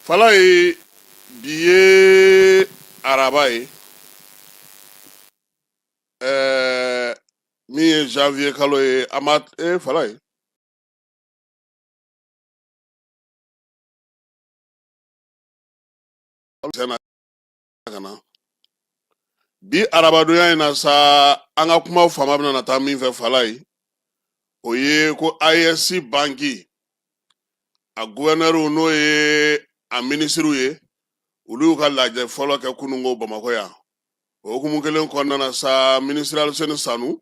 Fala ye bi ye araba ye min ye janvier kalo ye a ma fala ye sɛnɛ ka na bi arabadonya in na sa an ka kuma faama bɛna na taa min fɛ fala ye o ye ko ISC banki a gouverneur n'o ye a ministre ye olu y'u ka lajɛ fɔlɔ kɛ kunungo Bamakɔ yan o hukumu kelen kɔnɔna na sa ministre Aliseni Sanu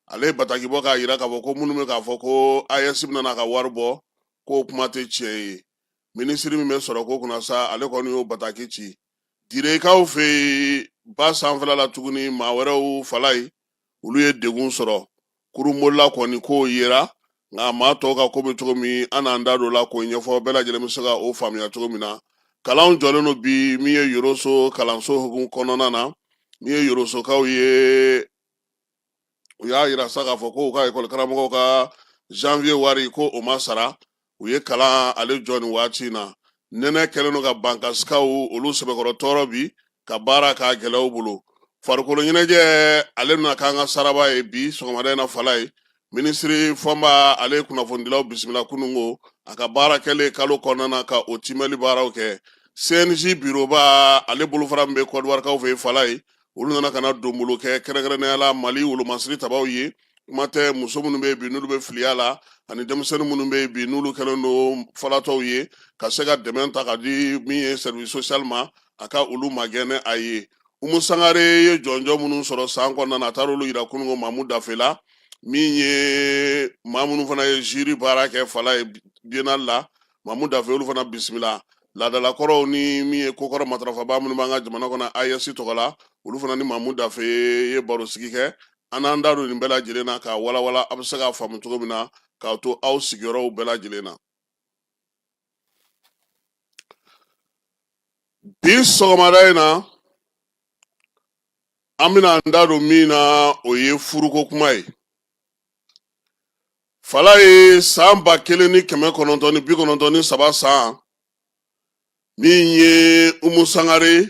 ale ye bataki bɔ k'a jira k'a fɔ ko minnu bɛ k'a fɔ ko ISC bɛna n'a ka wari bɔ k'o kuma tɛ tiɲɛ ye minisiri min bɛ sɔrɔ ko kunna sa ale kɔni y'o bataki ci direkaw fɛ yen ba sanfɛla la tuguni maa wɛrɛw fala ye olu ye degun sɔrɔ kurumolila kɔni k'o yera nka maa tɔw ka ko bɛ cogo min an n'an da don la k'o ɲɛfɔ bɛɛ lajɛlen bɛ se ka o faamuya cogo min na kalanw jɔlen don bi min ye Yoroso kalanso hukumu kɔnɔna na min ye Yorosokaw ye u y'a yira sa k'a fɔ ko u ka ekɔli karamɔgɔw ka janvier wari ko o ma sara u ye kalan ale jɔ nin waati in na nɛnɛ kɛlen don ka ban ka sikaw olu sɛbɛkɔrɔ tɔɔrɔ bi ka baara k'a gɛlɛyaw bolo farikolo ɲɛnajɛ ale bɛna k'an ka saraba ye bi sɔgɔmada in na fala ye minisiri fɔnba ale ye kunnafonidilaw bisimila kunungo a ka baara kɛlen kalo kɔnɔna na ka o timɛli baaraw kɛ CNJ biroba ale bolofara min bɛ Côte d'Ivoire kaw fɛ yen fala ye olu nana ka na donbolo kɛ kɛrɛnkɛrɛnnenya la Mali wolomasiri tabaw ye kuma tɛ muso minnu bɛ yen bi n'olu bɛ filiya la ani denmisɛnnin minnu bɛ yen bi n'olu kɛlen don falatɔw ye ka se ka dɛmɛ ta ka di min ye service social ma a ka olu magɛn ni a ye Umu Sangare ye jɔnjɔ minnu sɔrɔ san kɔnɔna na a taara olu yira kunungo Mamu Dafela min ye maa minnu fana ye jiri baara kɛ fala ye biennale la Mamu Dafe olu fana bisimila laadalakɔrɔw ni min ye kokɔrɔ matarafaba minnu b'an ka jamana kɔnɔ ISC tɔgɔ la olu fana ni Mamu Dafe ye baro sigi kɛ an n'an da don nin bɛɛ lajɛlen na k'a walawala a bɛ se k'a faamu cogo min na k'a to aw sigiyɔrɔw bɛɛ lajɛlen na bi sɔgɔmada in na an bɛna an da don min na o ye furuko kuma ye fala ye san 1993 san min ye Umu Sangare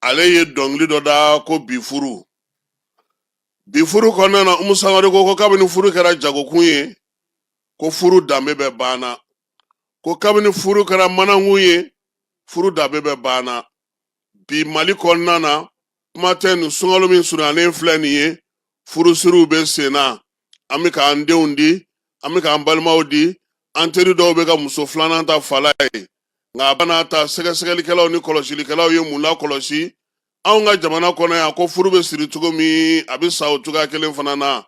ale ye dɔnkili dɔ da ko bi furu kɔnɔna na Umu Sangare ko kabini furu kɛra jagokun ye ko furu danbe bɛ banna ko kabini furu kɛra manakun ye furu danbe bɛ banna bi Mali kɔnɔna na kuma tɛ nin sunkalo min surunyalen filɛ nin ye furusiriw bɛ sen na an bɛ k'an denw di an bɛ k'an balimaw di an teri dɔw bɛ ka muso filanan ta fala ye nka a bɛna ta sɛgɛsɛgɛlikɛlaw ni kɔlɔsilikɛlaw ye mun lakɔlɔsi anw ka jamana kɔnɔ yan ko furu bɛ siri cogo min a bɛ sa o cogoya kelen fana na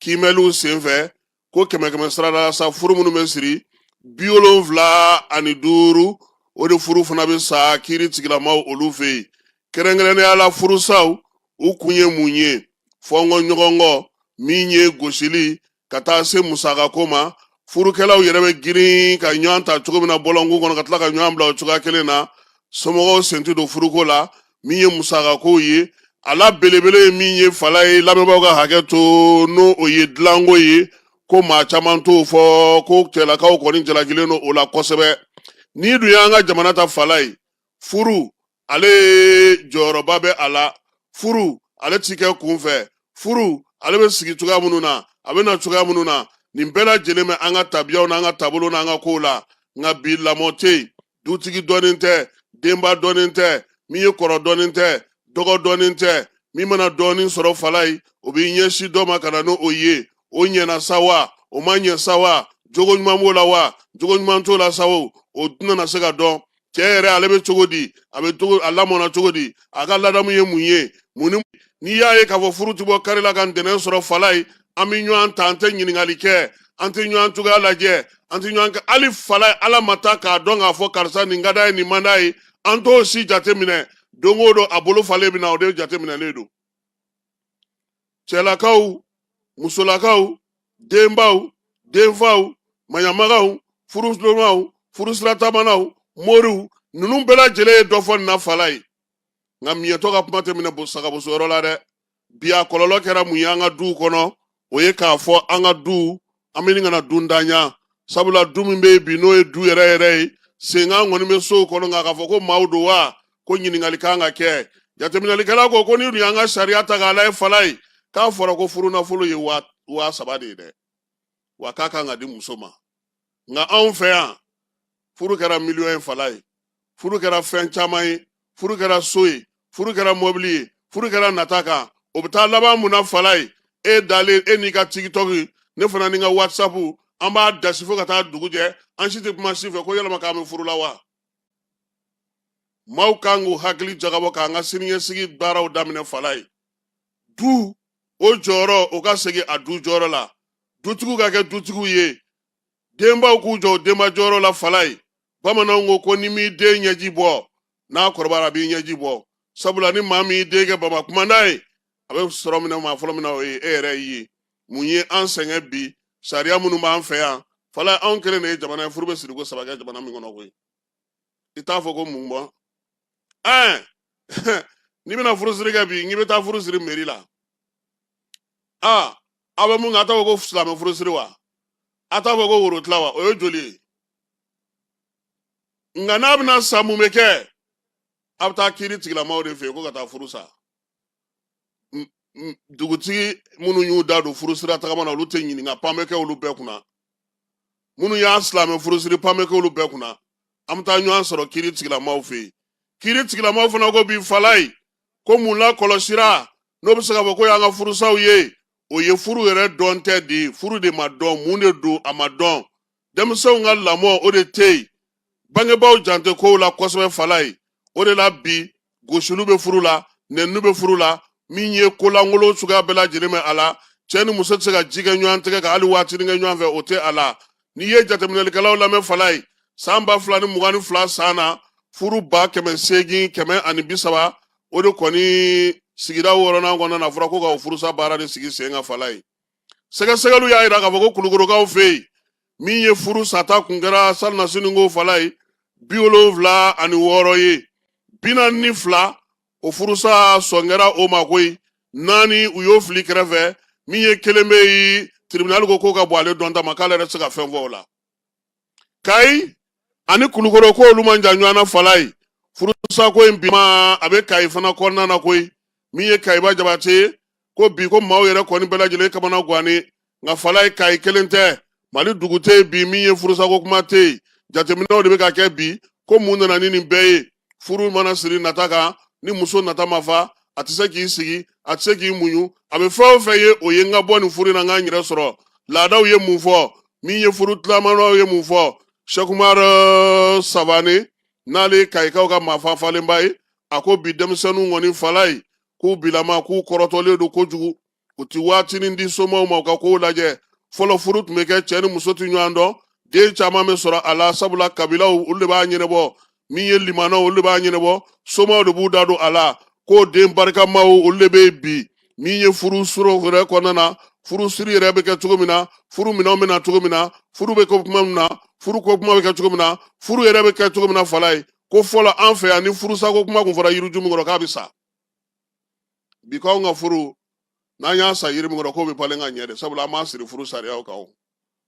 kiimɛliw senfɛ ko kɛmɛ sarada sa furu minnu bɛ siri 75 o de furu fana bɛ sa kiiri tigilamaw olu fɛ yen kɛrɛnkɛrɛnnenya la furusaw u kun ye mun ye fɔnkɔ ɲɔgɔnkɔ min ye gosili ka taa se musakako ma furukɛlaw yɛrɛ bɛ girin ka ɲɔgɔn ta cogo min na bɔlɔnkun kɔnɔ ka tila ka ɲɔgɔn bila o cogoya kelen na somɔgɔw sen tɛ don furuko la min ye musakako ye a la belebele ye min ye fala ye lamɛnbaaw ka hakɛ to n'o o ye dilanko ye ko maa caman t'o fɔ ko cɛlakaw kɔni jalakilen don o la kosɛbɛ n'i dun y'an ka jamana ta fala ye furu ale jɔyɔrɔba bɛ a la furu ale ti kɛ kunfɛ furu ale bɛ sigi cogoya minnu na a bɛ na cogoya minnu na nin bɛɛ lajɛlen bɛ an ka tabiyaw n'an ka taabolo n'an ka kow la nka bi lamɔ tɛ yen dutigi dɔnnen tɛ denba dɔnnen tɛ min ye kɔrɔ dɔnnen tɛ dɔgɔ dɔnnen tɛ min mana dɔɔnin sɔrɔ fala ye o b'i ɲɛsin dɔ ma ka na n'o ye o ɲɛna sa wa o ma ɲɛ sa wa jogo ɲuman b'o la wa jogo ɲuman t'o la sa o tɛna se ka dɔn cɛ yɛrɛ ale bɛ cogo di a lamɔna cogo di a ka ladamu ye mun ye n'i y'a ye k'a fɔ furu ti bɔ kari la ka ntɛnɛn sɔrɔ fala ye an bɛ ɲɔgɔn ta an tɛ ɲininkali kɛ an tɛ ɲɔgɔn cogoya lajɛ an tɛ ɲɔgɔn kɛ hali fala ala ma taa k'a dɔn k'a fɔ karisa nin ka d'a ye nin man d'a ye an t'o si jateminɛ don o don a bolo falen bɛ na o de jateminɛlen don cɛlakaw musolakaw denbaw denfaw maɲamagaw furusiramaw furusiratamanaw moriw ninnu bɛɛ lajɛlen ye dɔ fɔ nin na fala ye nka miyɛtɔ ka kuma tɛ minɛ sagabosoyɔrɔ la dɛ bi a kɔlɔlɔ kɛra mun ye an ka duw kɔnɔ o ye k'a fɔ an ka du an bɛ nin kana dun daɲa sabula du min bɛ yen bi n'o ye du yɛrɛ yɛrɛ ye senga ngoni me so kono nga kafo ko maudo wa ko nyiningali kanga ke jateminali kala ko ni yanga sharia ta gala falai ka fora ko furu na fulu ye wa sabade de wa kaka nga di musoma nga an fe ya furu kara million falai furu kara fen chamai furu kara soyi furu kara mobili furu kara nataka obta laba muna falai e dale e ni ka tiktok ne fana ni nga whatsapp amba dasifo ka ta duguje an shite kuma sife ko yalama ka me furu la wa mau kangu hakili jagabo ka nga siniye sigi baraw damine falai du o joro o ka segi adu joro la dutigu ka ke dutigu ye demba ku jo demba joro la falai bamanango ko ni mi de nyaji bo na korbara bi nyaji bo sabula ni mami de ge bama kuma ndai abe soro mina ma folo mina o ere yi munye ansenge bi sharia munu ma anfe ya fala an kele ne jamana furbe sirugo sabaga jamana mi ngono ko ita fo ko mumbo ni bina furu siriga bi ngi beta furu siri merila aba mu ngata ko fusla furu siriwa ata ko woro tlawa o joli ngana bina samu meke abta kiri tigla mawde fe ko kata furusa duguti munu yu dadu furusira ta kamana lute nyini nga pameke olu bekuna munu ya islam furusiri pameke olu bekuna amta nyu ansoro kiri tigla mawfe kiri tigla mawfe na go bi falai ko mula kolosira no bisaka boko ya nga furusa o ye furu yere donte di furu de madon munde do amadon dem so nga lamo o de tei bange baw jante ko la kosbe falai o de la bi goshulu be furu la nenu be furu la minye kola ngolo suga bela jireme ala cheni muso tsega jige nywan tege ka ali wati nge nywan ve ote ala ni ye jateminali kala la me falai samba fulani mugani fula sana furu ba keme segi keme ani bisaba o de koni sigira woro na ngona na fura ko ka furu sa bara de sigi senga falai sega segalu ya ira ka boko kuluguro ka ofei minye furu sata kungera sal na siningo falai biolo vla ani woro ye bina ni fla o furusa songera o makoi nani uyo fili krefe miye keleme yi tribunal ko ka boale donta makala rese ka fenvo la kai ani kulugoro ko lumanja nyana falai furusa ko mbima abe kai fana ko nana koi miye kai ba jabate ko bi ko mawere ko ni bela jele kamana gwani nga falai kai kelente mali dugute bi miye furusa ko kuma te jatemino de be ka ke bi ko munna na nini beye furu mana siri nataka ni muso nata mafa atise ki sigi atise ki munyu abe fo ye oye nga boni furu na nga nyire soro ladaw ye mufo mi ye furu tlamano ye mufo shakumar savane nale kaika ka mafa falen bai ako bidem senu ngoni falai ku bilama ku korotole do kojugu uti wati ndi somo ma ka ko laje folo furut meke cheni muso ti nyando de chama me soro ala sabula kabila ulle ba nyine bo mi ye limana ulle ba nyine bo somo do budado ala ko den barka mawo ulle be bi mi ye furu suro re konana furu siri re be ke tugumina furu mina mena tugumina furu be ko kuma furu ko kuma be ke tugumina furu re be ke tugumina falai ko fola anfe ani furu sa ko kuma ko fara yiru jumu ngoro kabisa bi ko nga furu na nya sa yiri ngoro ko be pale nga nyede sabula ma siri furu sari aw kawo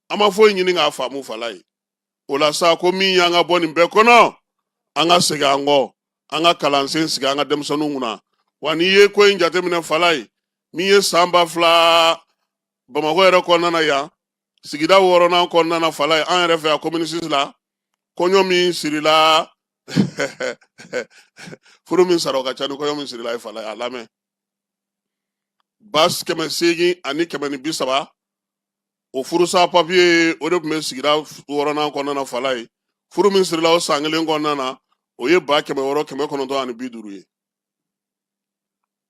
ama fo nyini nga fa mu falai ola sa ko mi nya nga boni be kono anga sega ngo anga kalansen siga anga demsonu nguna wani ye ko injate mine falai mi ye samba fla bamako ere konnana ya sigida woro na konnana falai an refe a communities la konyo mi sirila furu min saroka chanu konyo min sirila falai alame bas keme segi ani keme ni bisaba o furu sa papier o de me sigida woro na konnana falai furu min sirila o sangelen konnana o ye ba keme woro keme kono to ani biduru ye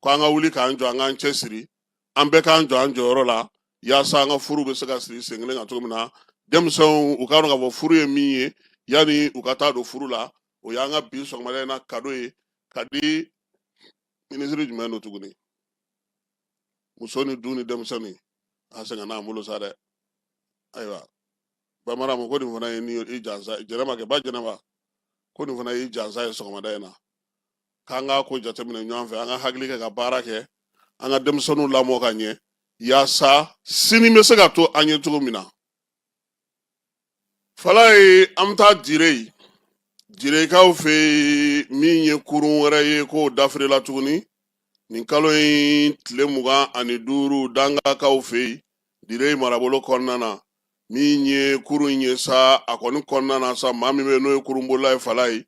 ko anga wuli ka anjo anga nchesiri ambe ka anjo oro la ya sa anga furu be sega siri sengle nga tumina demson u ka nga furu ye miye yani u ka ta do furu la o ya anga bi so ngale na kado ye kadi ministry jumano tuguni musoni duni demsoni asenga na mulo sare aywa ba mara mo ko ni fana ni ijanza jerema ke ba jenama ko ni fana ijanza so ngada na kanga ko jatemine nyamfe anga haglike ka barake anga demsonu lamo kanye ya sa sini mesega to anye tugumina falai amta direi Direkaw fe min ye kurun wɛrɛ ye ko dafirila tuguni nin kalo in tile 25 dangakaw fe dire marabolo kɔnɔna na min ye kurun ye sa a kɔni kɔnɔna na sa maa min bɛ n'o ye kurunbolola ye fala ye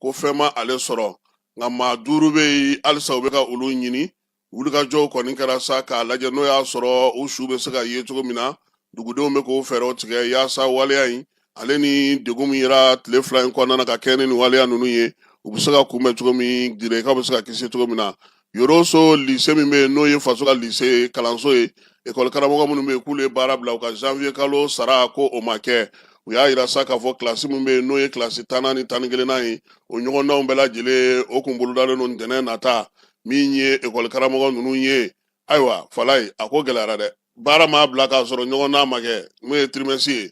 ko fɛn ma ale sɔrɔ nka maa 5 bɛ yen halisa u bɛ ka olu ɲini wulikajɔw kɔni kɛra sa k'a lajɛ n'o y'a sɔrɔ u su bɛ se ka ye cogo min na dugudenw bɛ k'o fɛɛrɛw tigɛ yaasa waleya in ale ni degun min yera tile 2 in kɔnɔna na ka kɛ ni waleya ninnu ye u bɛ se ka kunbɛn cogo min direkaw bɛ se ka kisi cogo min na Yoroso lycée min bɛ yen n'o ye faso ka lycée kalanso ye école karamɔgɔ minnu bɛ yen k'ulu ye baara bila u ka janvier kalo sara ko o ma kɛ u y'a yira sa k'a fɔ kilasi min bɛ yen n'o ye kilasi 10 ni 11 ye o ɲɔgɔndanw bɛɛ lajɛlen o kun bolodalen don ntɛnɛn nata min ye école karamɔgɔ ninnu ye ayiwa falaye a ko gɛlɛyara dɛ baara m'a bila k'a sɔrɔ ɲɔgɔndan ma kɛ mun ye trimestre ye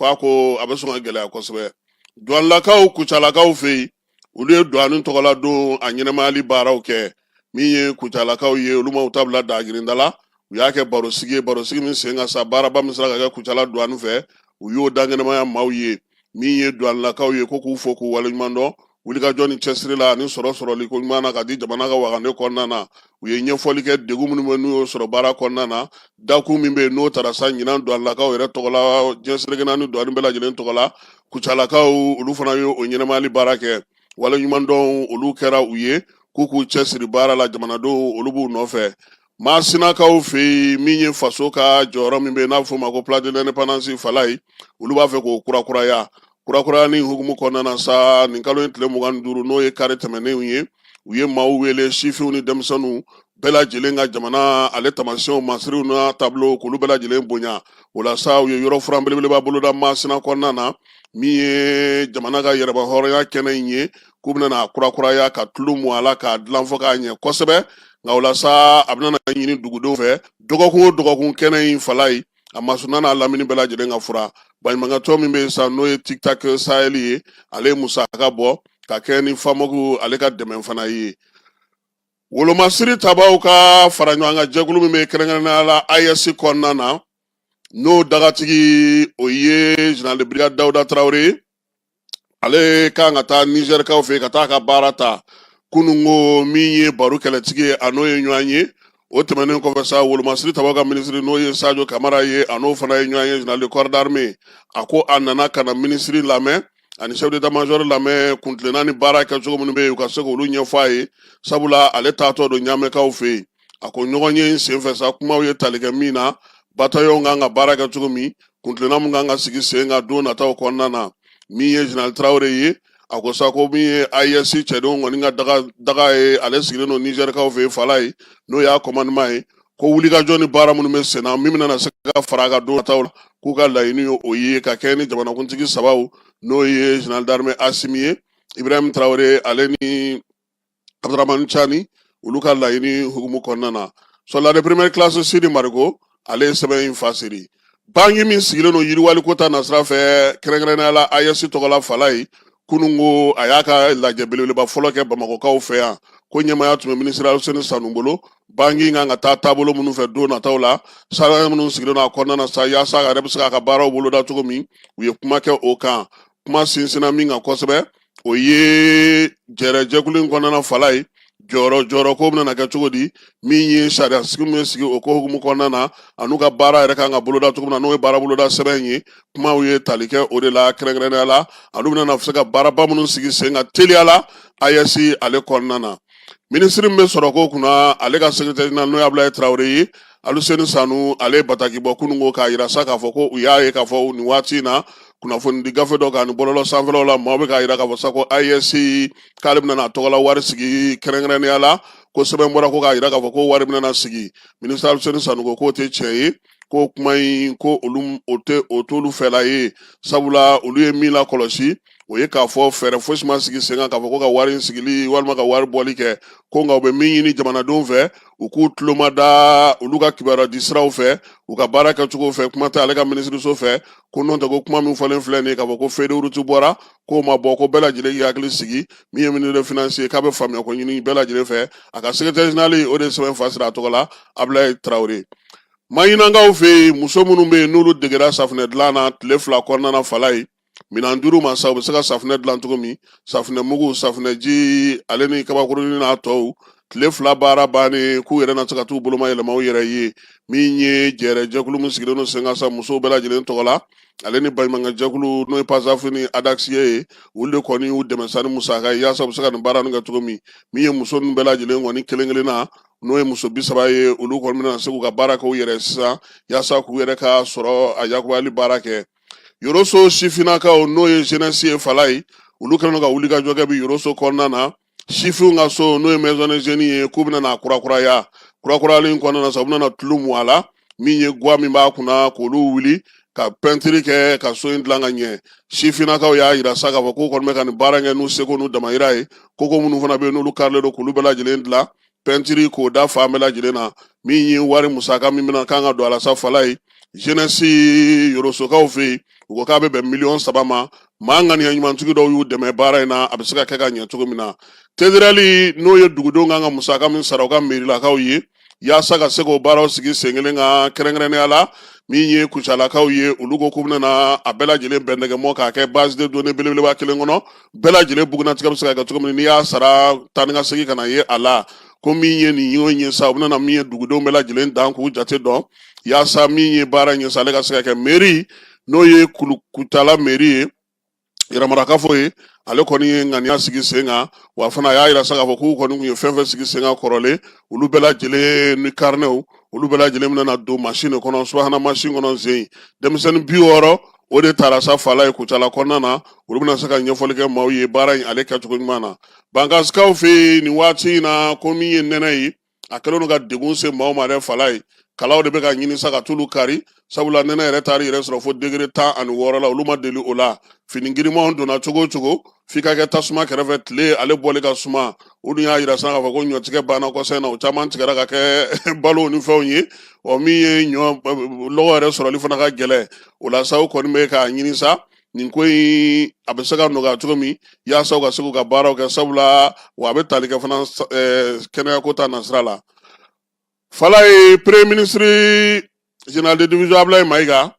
k'a ko a bɛ sɔn ka gɛlɛya kosɛbɛ douanelakaw kucalakaw fɛ yen olu ye douane tɔgɔla don a ɲɛnɛmayali baaraw kɛ min ye kucalakaw ye olu ma u ta bila dagirinda la u y'a kɛ barosigi min sen ka sa baaraba min sera ka kɛ kucala douane fɛ u y'o da ɲɛnɛmaya maaw ye min ye douanelakaw ye ko k'u fo k'u waleɲuman dɔn wulikajɔ ni cɛsiri la ani sɔrɔ sɔrɔli ko ɲuman na ka di jamana ka wagane kɔnɔna na u ye ɲɛfɔli kɛ degun minnu bɛ n'u y'o sɔrɔ baara kɔnɔna na dakun min bɛ yen n'o taara sa ɲinan douanelakaw yɛrɛ tɔgɔla diɲɛseleke ni douane bɛɛ lajɛlen tɔgɔla kucalakaw olu fana ye o ɲɛnɛmayali baara kɛ waleɲuman dɔn olu kɛra u ye k'u k'u cɛsiri baara la jamanadenw olu b'u nɔfɛ Masinakaw fɛ yen min ye faso ka jɔyɔrɔ min bɛ yen n'a bɛ f'o ma ko place de l'indépendance falaye olu b'a fɛ k'o kurakuraya ni hukumu kɔnɔna na sa nin kalo in tile 25 n'o ye kare tɛmɛnenw ye u ye maaw wele sifinw ni denmisɛnninw bɛɛ lajɛlen ka jamana ale tamasiyɛnw masiriw n'a taabolo k'olu bɛɛ lajɛlen bonya o la sa u ye yɔrɔ furan belebeleba boloda Masina kɔnɔna na min ye jamana ka yɛrɛba hɔrɔnya kɛnɛ in ye k'u bɛna kurakuraya ka tulu mun a la k'a dilan fɔ k'a ɲɛ kosɛbɛ nka o la sa a bɛna ɲini dugudenw fɛ dɔgɔkun o dɔgɔkun kɛnɛ in falaye a masuna n'a lamini bɛɛ lajɛlen ka fura baɲumankɛtɔn min bɛ yen sa n'o ye tiktak sahel ye ale ye musaka bɔ ka kɛ ni famogu ale ka dɛmɛ fana ye wolomasiri tabaw ka fara ɲɔgɔn kan jɛkulu min bɛ kɛrɛnkɛrɛnnenya la AES kɔnɔna na n'o dagatigi o ye général de brigade Dawuda Tarawele ale kan ka taa Nizɛrikaw fɛ ka taa ka baara ta kunungo min ye baro kɛlɛtigi ye a n'o ye ɲɔgɔn ye o tɛmɛnen kɔfɛ sa wolomasiri tabaw ka minisiri n'o ye Sadio Kamara ye a n'o fana ye ɲɔgɔn ye général de corps d'armée a ko a nana ka na minisiri lamɛn ani chef d'état-major lamɛn kuntilenna ni baara kɛcogo minnu bɛ yen u ka se k'olu ɲɛfɔ a ye sabula ale taatɔ don ɲamɛkaw fɛ yen a ko ɲɔgɔn ye senfɛ sa kumaw ye tali kɛ min na bataillon kan ka baara kɛ cogo min kuntilenna mun kan ka sigi sen kan don nataw kɔnɔna na min ye général Tarawele ye a ko sa ko min ye AES cɛdenw kɔni ka daga ye ale sigilen don Nizɛrikaw fɛ yen falaye n'o y'a commandement ye ko wulikajɔ ni baara minnu bɛ sen na min bɛna se ka fara a ka don nataw la k'u ka laɲini ye o ye ka kɛ ni jamanakuntigi sabaw n'o ye général d'armée Asimi ye Ibrahim Traoré ale ni Abdramane Chani olu ka laɲini hukumu kɔnɔna na soldat de première classe Sidi Marigo ale ye sɛbɛn in fasiri bangi min sigilen don yiriwali ko ta nasira fɛ kɛrɛnkɛrɛnnenya la AES tɔgɔla falaye kunungo a y'a ka lajɛ belebeleba fɔlɔ kɛ bamakɔkaw fɛ yan ko ɲɛmaya tun bɛ minisiri Aluseni Sanu bolo bangi kan ka taa taabolo minnu fɛ don nataw la sara minnu sigilen don a kɔnɔna na sa yaasa a yɛrɛ bɛ se k'a ka baaraw boloda cogo min u ye kuma kɛ o kan kuma sinsinna min kan kosɛbɛ o ye jɛrɛjɛkulu in kɔnɔna falaye jɔyɔrɔ ko bɛna kɛ cogo di min ye sariya sigi min sigi o ko hukumu kɔnɔna na an'u ka baara yɛrɛ kan ka boloda cogo min na n'o ye baara boloda sɛbɛn ye kumaw ye tali kɛ o de la kɛrɛnkɛrɛnnenya la an'u bɛna se ka baaraba minnu sigi sen ka teliya la AES ale kɔnɔna na minisiri min bɛ sɔrɔ ko kunna ale ka secrétaire général n'o ye Abulaye Traoré ye Aluseni Sanu ale bataki bɔ kunungo k'a yira sa k'a fɔ ko u y'a ye k'a fɔ nin waati in na kunnafoni di gafe dɔ kan ni bɔlɔlɔ sanfɛlaw la maaw bɛ k'a yira k'a fɔ sa ko AES k'ale bɛna tɔgɔla wari sigi kɛrɛnkɛrɛnnenya la ko sɛbɛn bɔra ko k'a yira k'a fɔ ko wari bɛna sigi minisiri Aluseni Sanu ko k'o tɛ tiɲɛ ye ko kuma in ko olu o t'olu fɛla ye sabula olu ye min lakɔlɔsi o ye k'a fɔ fɛɛrɛ fosi ma sigi sen kan k'a fɔ ko ka wari sigili walima ka wari bɔli kɛ ko nka u bɛ min ɲini jamanadenw fɛ u k'u tulo ma da olu ka kibaruya di siraw fɛ u ka baara kɛcogo fɛ kuma tɛ ale ka minisiriso fɛ ko n'o tɛ ko kuma min fɔlen filɛ nin ye k'a fɔ ko feuille de route bɔra k'o ma bɔ ko bɛɛ lajɛlen k'i hakili sigi min ye ministre des finances ye k'a bɛ faamuya ko ɲini bɛɛ lajɛlen fɛ a ka secrétaire général o de ye sɛbɛn fasira a tɔgɔ la Abulaye Traoré maɲinankaw fɛ yen muso minnu bɛ yen n'olu degera safunɛ dilan na tile 2 kɔnɔna na falaye minan duru ma sa u bɛ se ka safinɛ dilan cogo min safinɛ mugu safinɛ ji ale ni kabakurunin n'a tɔw tile 2 baara bannen k'u yɛrɛ na se ka t'u boloma yɛlɛma u yɛrɛ ye min ye jɛrɛ jɛkulu min sigilen don Sengasa musow bɛɛ lajɛlen tɔgɔ la ale ni baɲumankɛ jɛkulu n'o ye Pasafi ni Adaxi ye olu de kɔni y'u dɛmɛ sa ni musaka ye yaasa u bɛ se ka nin baara nin kɛ cogo min min ye muso ninnu bɛɛ lajɛlen kɔni kelen kelenna n'o ye muso 30 ye olu kɔni bɛna se k'u ka baara kɛ u yɛrɛ sisan yaasa k'u yɛrɛ ka sɔrɔ a yakubali baara kɛ Yoroso sifinakaw n'o ye jeunesse ye fala ye olu kɛlen don ka wuli ka jɔ kɛ bi Yoroso kɔnɔna na sifinw ka so n'o ye maison de jeunes ye k'u bɛna na kurakuraya kurakuralen kɔnɔna na sa u bɛna na tulu mun a la min ye guwa min b'a kunna k'olu wuli ka pɛntiri kɛ ka so in dilan ka ɲɛ sifinakaw y'a yira sa k'a fɔ k'u kɔni bɛ ka nin baara kɛ n'u seko n'u damayira ye koko minnu fana bɛ yen n'olu karilen don k'olu bɛɛ lajɛlen dilan pɛntiri k'o da fan bɛɛ lajɛlen na min ye wari musaka min bɛna kan ka don a la sa fala ye jeunesse Yorosokaw fɛ yen u ko k'a bɛ bɛn $3 ma maa ŋaniya ɲumantigi dɔw y'u dɛmɛ baara in na a bɛ se ka kɛ ka ɲɛ cogo min na Tedereli n'o ye dugudenw kan ka musaka min sara u ka mairilakaw ye yaasa ka se k'o baaraw sigi sen kelen kan kɛrɛnkɛrɛnnenya la min ye kucalakaw ye olu ko k'u bɛna a bɛɛ lajɛlen bɛn nɛgɛmɔ k'a kɛ base de données belebeleba kelen kɔnɔ bɛɛ lajɛlen bugunatigɛ bɛ se ka kɛ cogo min n'i y'a sara taa ni ka segin ka na ye a la ko min ye nin y'o ɲɛ sa u bɛna min ye dugudenw bɛɛ lajɛlen dan k'u jate dɔn yaasa min ye baara ɲɛ sa ale ka se ka kɛ mairie n'o ye Kutala mairie ye Yɛrɛmarakafo ye ale kɔni ye ŋaniya sigi sen kan wa fana a y'a yira sa k'a fɔ k'u kɔni tun ye fɛn fɛn sigi sen kan kɔrɔlen olu bɛɛ lajɛlen ni carnetw olu bɛɛ lajɛlen bɛna don machine kɔnɔ subahana machine kɔnɔ sen denmisɛnnin 60 o de taara sa fala ye Kucala kɔnɔna na olu bɛna se ka ɲɛfɔli kɛ maaw ye baara in ale kɛcogo ɲuman na Bankasikaw fɛ nin waati in na ko min ye nɛnɛ ye a kɛlen don ka degun se maaw ma dɛ fala ye kalaw de bɛ ka ɲini sa ka tulu kari sabula nɛnɛ yɛrɛ taari yɛrɛ sɔrɔ fo degré 16 la olu ma deli o la fini girimanw donna cogo cogo f'i ka kɛ tasuma kɛrɛfɛ tile ale bɔli ka suma o dun y'a yira sa k'a fɔ ko ɲɔtigɛ banna kɔsɛbɛ na o caman tigɛra ka kɛ balo ni fɛnw ye min ye lɔgɔ yɛrɛ sɔrɔli fana ka gɛlɛ o la sa u kɔni bɛ k'a ɲini sa nin ko in a bɛ se ka nɔgɔya cogo min yaasa u ka se k'u ka baaraw kɛ sabula wa a bɛ tali kɛ fana kɛnɛyako ta nasira la fala ye premier ministre général de division Ablaye Mayiga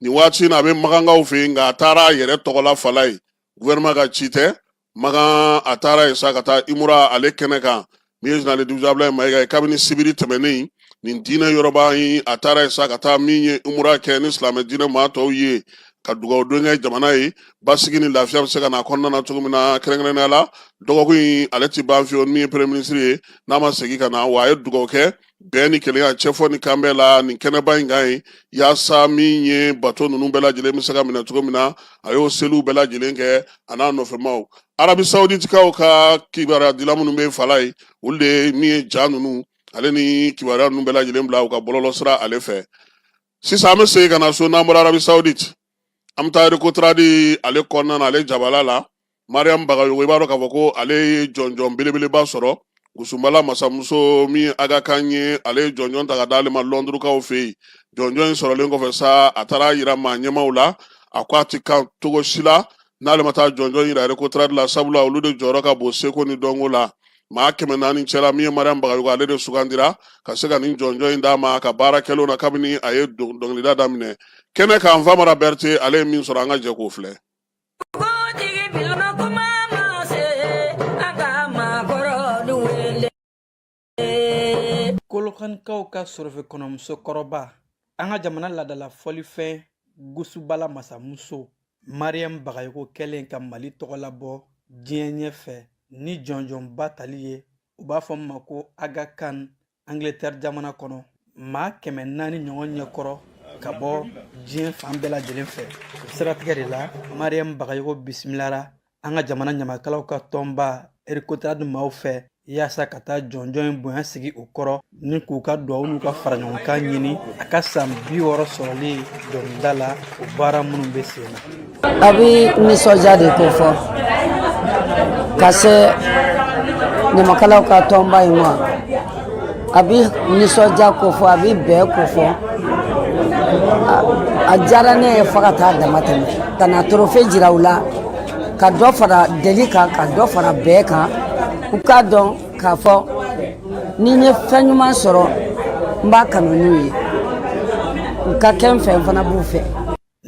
ni waati in na a bɛ Magankaw fɛ yen nka a taara a yɛrɛ tɔgɔ la fala ye gouvernement ka ci tɛ Magan a taara yen sa ka taa Imura ale kɛnɛ kan min ye général de division Ablaye Mayiga ye kabini sibiri tɛmɛnen nin diinɛ yɔrɔba in a taara yen sa ka taa min ye Imura kɛ ni silamɛ diinɛ maa tɔw ye ka dugawu don kɛ jamana ye basigi ni lafiya bɛ se ka na kɔnɔna na cogo min na kɛrɛnkɛrɛnnenya la dɔgɔkun in ale ti ban fiyewu min ye premier ministre ye n'a ma segin ka na wa a ye dugawu kɛ bɛn ni kelenya cɛfɔ ni kanbɛn la nin kɛnɛba in kan ye yaasa min ye bato ninnu bɛɛ lajɛlen bɛ se ka minɛ cogo min na a y'o seliw bɛɛ lajɛlen kɛ a n'a nɔfɛmaw Arabi Saouditikaw ka kibaruya dila minnu bɛ fala ye olu de min ye ja ninnu ale ni kibaruya ninnu bɛɛ lajɛlen bila u ka bɔlɔlɔ sira ale fɛ sisan an bɛ segin ka na so n'an bɔra Arabi Saoudite an bɛ taa récotra di ale kɔnɔna na ale jabala la Mariam Bagayogo i b'a dɔn k'a fɔ ko ale ye jɔnjɔn belebeleba sɔrɔ Gusumbala masamuso min Aga Khan ye ale ye jɔnjɔn ta ka d'ale ma Lɔndrikaw fɛ yen jɔnjɔn in sɔrɔlen kɔfɛ sa a taara yira maa ɲɛmaw la a ko a ti kan cogo si la n'ale ma taa jɔnjɔn yira récotra la sabula olu de jɔyɔrɔ ka bon seko ni dɔnko la maa 400 cɛla min ye Mariam Bagayogo ale de sugandira ka se ka nin jɔnjɔn in d'a ma ka baara kɛlenw na kabini a ye dɔnkilida daminɛ kɛnɛ kan Famara Berete ale ye min sɔrɔ an ka jɛ k'o filɛ Kolokankaw ka sɔrɔfɛ kɔnɔmuso kɔrɔba an ka jamana ladala fɔlifɛn Gusubala masamuso Mariam Bagayogo kɛlen ka Mali tɔgɔ labɔ diɲɛ ɲɛfɛ ni jɔnjɔnba tali ye u b'a fɔ ma ko Aga Khan Angleterre jamana kɔnɔ maa 400 ɲɔgɔn ɲɛkɔrɔ ka bɔ diɲɛ fan bɛɛ lajɛlen fɛ siratigɛ de la Mariam Bagayogo bisimilara an ka jamana ɲamakalaw ka tɔnba récotra di maaw fɛ yaasa ka taa jɔnjɔn in bonya sigi o kɔrɔ ni k'u ka duwawu n'u ka faraɲɔgɔnkan ɲini a ka san 60 sɔrɔli dɔnkilida la o baara minnu bɛ sen na. A bɛ nisɔndiya de ko fɔ ka se ɲamakalaw ka tɔnba in ma a bɛ nisɔndiya ko fɔ a bɛ bɛn ko fɔ a diyara ne ye fo ka taa dama tɛmɛ ka na trophée jira u la ka dɔ fara deli kan ka dɔ fara bɛn kan u k'a dɔn k'a fɔ ni n ye fɛn ɲuman sɔrɔ n b'a kanu n'u ye u ka kɛ n fɛ n fana b'u fɛ.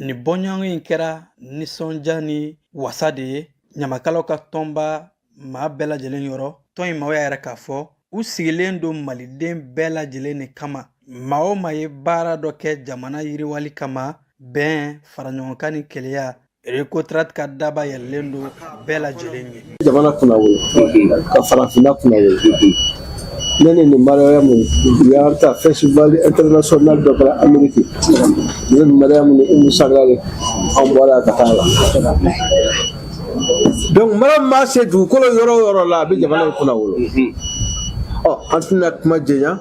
ni bɔɲɔgɔn in kɛra nisɔndiya ni wasa de ye ɲamakalaw ka tɔnba maa bɛɛ lajɛlen yɔrɔ tɔn in maaw y'a yɛrɛ k'a fɔ u sigilen don maliden bɛɛ lajɛlen de kama maa o maa ye baara dɔ kɛ jamana yiriwali kama bɛn faraɲɔgɔnkan ni keleya Recotrat ka daba yɛlɛlen don bɛɛ lajɛlen ye jamana kunnawolo ka farafinna kunnawolo ne ni Mariam u y'a ta festival international dɔ kɛra Amérique ne ni Mariam ni Umu Sangare an bɔra ka taa la donc Mariam ma se dugukolo yɔrɔ o yɔrɔ la a bɛ jamana in kunnawolo an tɛna kuma jɛnya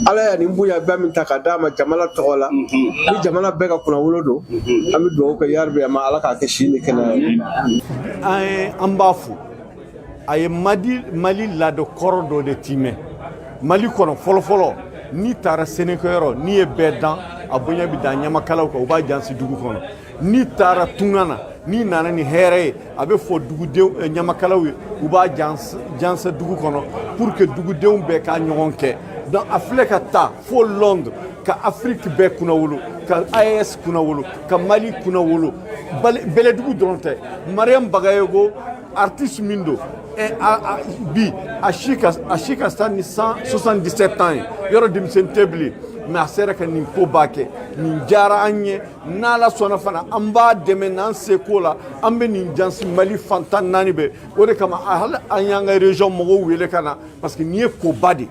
ala y'a nin bonya bɛɛ min ta ka d'a ma jamana tɔgɔ la ni jamana bɛɛ ka kunnawolo don an bɛ dugawu kɛ yarabi ama ala k'a kɛ si ni kɛnɛya an b'a fo a ye Mali ladɔ kɔrɔ dɔ de timɛ Mali kɔnɔ fɔlɔfɔlɔ n'i taara sɛnɛkɛyɔrɔ n'i ye bɛɛ dan a bonya bɛ dan ɲamakalaw kan u b'a jansi dugu kɔnɔ n'i taara tunga na n'i nana ni hɛrɛ ye a bɛ fɔ dugudenw ɲamakalaw ye u b'a jansa dugu kɔnɔ pour que dugudenw bɛɛ ka ɲɔgɔn kɛ donc a filɛ ka taa fo Londres ka Afrique bɛɛ kunnawolo ka AES kunnawolo ka Mali kunnawolo Bɛlɛdugu dɔrɔn tɛ Mariam Bagayogo artiste min don bi a si ka sa ni 177 ans ye yɔrɔ denmisɛnnin tɛ bilen mais a sera ka nin ko b'a kɛ nin diyara an ye n'ala sɔnna fana an b'a dɛmɛ n'an seko la an bɛ nin jansi Mali fantan naani bɛɛ o de kama hali an y'an ka région mɔgɔw wele ka na parce que nin ye koba de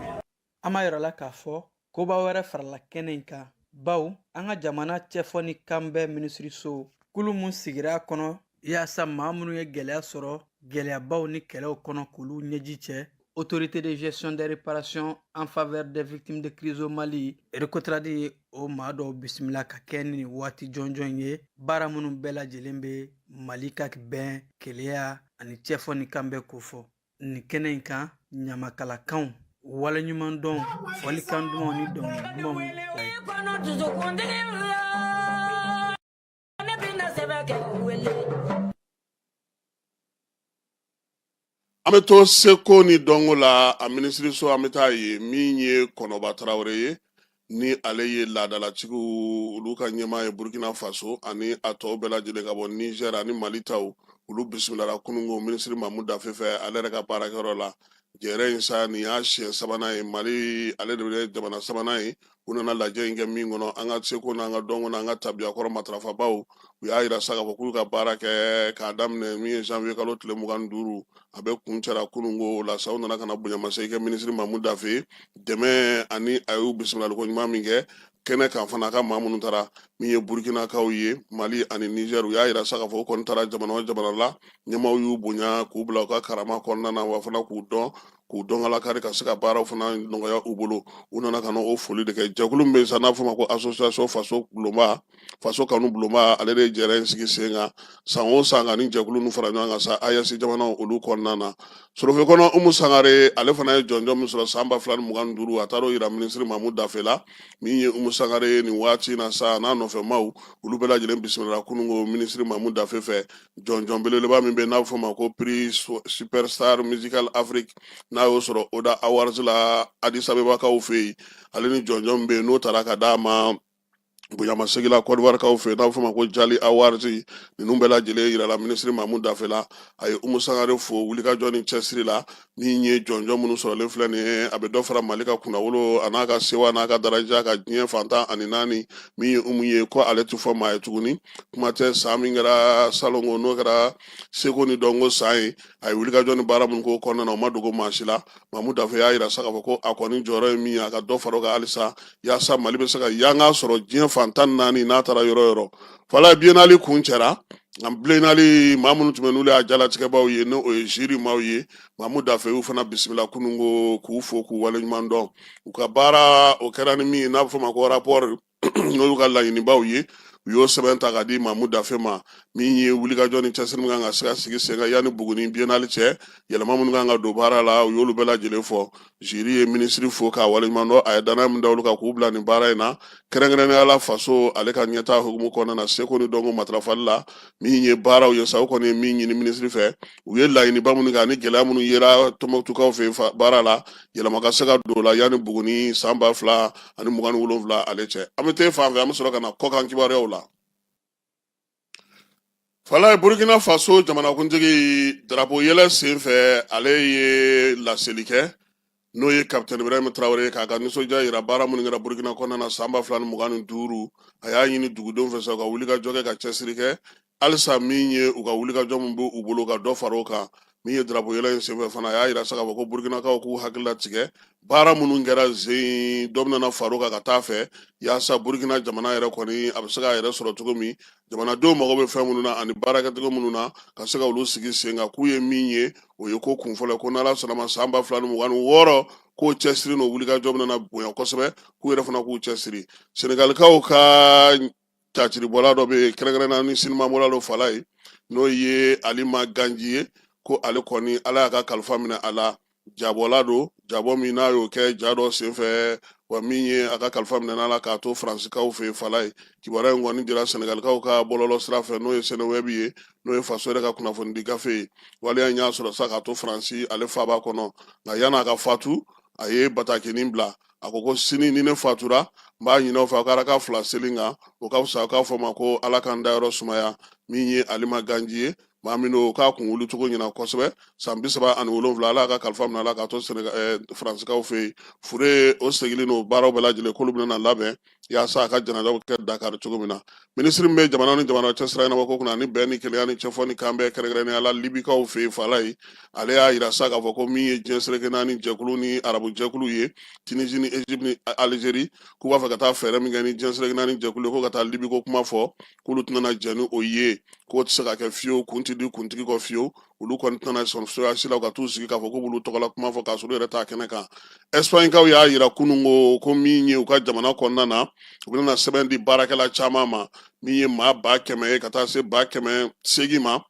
an m'a yɔrɔ la k'a fɔ koba wɛrɛ farala kɛnɛ in kan baw an ka jamana cɛfɔ ni kan bɛɛ minisiriso kulu mun sigira kɔnɔ yaasa maa minnu ye gɛlɛya sɔrɔ gɛlɛyabaw ni kɛlɛw kɔnɔ k'olu ɲɛji cɛ autorité de gestion des réparations en faveur des victimes de crise au Mali Recotradi ye o maa dɔw bisimila ka kɛ ni waati jɔnjɔn ye baara minnu bɛɛ lajɛlen bɛ Mali ka bɛn keleya ani cɛfɔ ni kan bɛɛ ko fɔ nin kɛnɛ in kan ɲamakalakanw waleɲuman dɔn fɔlikan dumanw ni dɔnkili dumanw an bɛ to seko ni dɔnko la a minisiriso an bɛ taa ye min ye Kɔnɔba Tarawele ye ni ale ye laadalatigiw olu ka ɲɛmaa ye Burkina Faso ani a tɔw bɛɛ lajɛlen ka bɔ Niger ani Mali taw olu bisimilara kunungo minisiri Mamu Dafe fɛ ale yɛrɛ ka baarakɛyɔrɔ la jɛrɛ in sa nin y'a siɲɛ sabanan ye Mali ale de bɛ jamana sabanan ye u nana lajɛ in kɛ min kɔnɔ an ka seko n'an ka dɔnko n'an ka tabiyakɔrɔ matarafabaw u y'a yira sa k'a fɔ k'u ka baara kɛ k'a daminɛ min ye janvier kalo tile 25 a bɛ kun cɛra kunungo la sa u nana ka na bonyamasegin kɛ minisiri Mamu Dafe dɛmɛ ani a y'u bisimilaliko ɲuman min kɛ kɛnɛ kan fana ka maa minnu taara min ye Burkinakaw ye Mali ani Niger u y'a yira sa k'a fɔ u kɔni taara jamana o jamana la ɲɛmaaw y'u bonya k'u bila u ka karama kɔnɔna na wa fana k'u dɔn alakari ka se ka baaraw fana nɔgɔya u bolo u nana ka na o foli de kɛ jɛkulu min bɛ yen sa n'a fɔ ma ko association faso kanu bulonba ale de jɛra in sigi sen kan san o san ka ni jɛkulu nu fara ɲɔgɔn kan sa AES jamana olu kɔnɔna na Sorofe kɔnɔ Umu Sangare ale fana ye jɔnjɔn min sɔrɔ san 2025 a taara o yira minisiri Mamu Dafe la min ye Umu Sangare nin waati na sa n'a nɔfɛ maaw olu bɛɛ lajɛlen bisimila kunungo minisiri Mamu Dafe fɛ jɔnjɔn belebeleba min bɛ n'a fɔ ma ko prix Superstar Musical Afrique n'a y'o sɔrɔ Oda Awards la Addis Abebakaw fɛ yen ale ni jɔnjɔn min bɛ yen n'o taara ka d'a ma bonyamasegin la Côte d'Ivoire kaw fɛ n'a fɔ ma ko Jali Awards ninnu bɛɛ lajɛlen yirala minisiri Mamu Dafe la a ye Umu Sangare fo wulikajɔ ni cɛsiri la min ye jɔnjɔn minnu sɔrɔlen filɛ nin ye a bɛ dɔ fara Mali ka kunnawolo a n'a ka sewa n'a ka daraja ka diɲɛ fantan ani naani min ye Umu ye ko ale tɛ fɔ maa ye tuguni kuma tɛ san min kɛra salongo n'o kɛra seko ni dɔnko san ye a ye wulikajɔ ni baara minnu k'o kɔnɔna na o ma dogo maa si la Mamu Dafe y'a yira sa k'a fɔ ko a kɔni jɔyɔrɔ ye min ye a ka dɔ fara o kan halisa yaasa Mali bɛ se ka yanga sɔrɔ diɲɛ fantan naani n'a taara yɔrɔ yɔrɔ fala biennale kun cɛra an biennale maa minnu tun bɛ n'olu y'a jalatigɛbaw ye n'o ye jury maaw ye Mamu Dafe y'u fana bisimila kunungo k'u fo k'u waleɲuman dɔn u ka baara o kɛra ni min ye n'a bɛ fɔ ma ko rapport n'olu ka laɲinibaw ye u y'o sɛbɛn ta k'a di Mamu Dafe ma min ye wulikajɔ ni cɛsiri min kan ka se ka sigi sen kan yanni Buguni biennale cɛ yɛlɛma minnu kan ka don baara la u y'olu bɛɛ lajɛlen fɔ jury ye minisiri fo k'a waleɲuman dɔn a ye danaya min da olu kan k'u bila nin baara in na kɛrɛnkɛrɛnnenya la faso ale ka ɲɛtaa hukumu kɔnɔna na seko ni dɔnko matarafali la min ye baaraw ye sa u kɔni ye min ɲini minisiri fɛ u ye laɲiniba minnu kɛ ani gɛlɛya minnu yera Tɔnbukutukaw fɛ baara la yɛlɛma ka se ka don o la yanni Buguni san 2027 ale cɛ an bɛ taa fan fɛ an bɛ sɔrɔ ka na kɔkan kibaruyaw la Fala Burkina Faso jamana kuntigi drapeau yɛlɛ senfɛ ale ye laseli kɛ n'o ye capitaine Ibrahim Traoré k'a ka nisɔndiya yira baara minnu kɛra Burkina kɔnɔna na san 2025 a y'a ɲini dugudenw fɛ sa ka wuli ka jɔ kɛ ka cɛsiri kɛ halisa min ye u ka wuli ka jɔ min b'u bolo ka dɔ fara o kan min ye drapeau yɛlɛ in senfɛ fana a y'a yira sa k'a fɔ ko Burkinakaw k'u hakili latigɛ baara minnu kɛra zen dɔ bɛna fara o kan ka taa fɛ yaasa Burkina jamana yɛrɛ kɔni a bɛ se k'a yɛrɛ sɔrɔ cogo min jamanadenw mago bɛ fɛn minnu na ani baarakɛcogo minnu na ka se ka olu sigi sen kan k'u ye min ye o ye ko kunfɔlɔ ko n'Ala sɔnna ma san 2026 k'o cɛsiri n'o wulikajɔ bɛna bonya kosɛbɛ k'u yɛrɛ fana k'u cɛsiri Senegalikaw ka caciribɔla dɔ bɛ yen kɛrɛnkɛrɛnnenya ni sinimabɔla dɔ fala ye n'o ye Alima Ganji ye ko ale kɔni Ala y'a ka kalifa minɛ a la jabɔla don jabɔ min n'a y'o kɛ ja dɔ senfɛ wa min ye a ka kalifa minɛ a la k'a to Faransikaw fɛ yen fala ye kibaruya in kɔni dira Senegalikaw ka bɔlɔlɔ sira fɛ n'o ye Seneweb ye n'o ye faso yɛrɛ ka kunnafoni di gafe ye waleya in y'a sɔrɔ sa k'a to Faransi ale fa b'a kɔnɔ nka yan'a ka fatu a ye batakinin bila a ko sini ni ne fatura n b'a ɲini aw fɛ aw ka raka 2 seli kan o ka fisa aw k'a fɔ ma ko Ala k'an dayɔrɔ sumaya min ye Alima Ganji ye maa min o k'a kun wuli cogo ɲina kosɛbɛ san 37 Ala y'a ka kalifa minɛ a la k'a to Faransikaw fɛ yen fure o segili n'o baaraw bɛɛ lajɛlen k'olu bɛna labɛn yaasa a ka janajaw kɛ Dakar cogo min na minisiri min bɛ jamana ni jamana cɛsira ɲɛnabɔ ko kunna ani bɛn ni kelenya ni cɛfɔ ni kan bɛɛ kɛrɛnkɛrɛnnenya la Libikaw fɛ yen fala ye ale y'a yira sa k'a fɔ ko min ye diɲɛ seleke naani jɛkulu ni arabu jɛkulu ye Tunisie ni Egypte ni Algérie k'u b'a fɛ ka taa fɛɛrɛ min kɛ ni diɲɛ seleke naani jɛkulu ye ko ka taa Libi ko kuma fɔ k'olu tɛna jɛ ni o ye k'o tɛ se ka kɛ fiyewu kun tɛ di kuntigi kɔ fiyewu olu kɔni tɛna sɔn soyasi la ka t'u sigi k'a fɔ ko b'olu tɔgɔla kuma fɔ k'a sɔrɔ u yɛrɛ t'a kɛnɛ kan Espagnekaw y'a yira kunun ko min ye u ka jamana kɔnɔna na u bɛna sɛbɛn di baarakɛla caman ma min ye maa 100,000 ye ka taa se 180,000 ma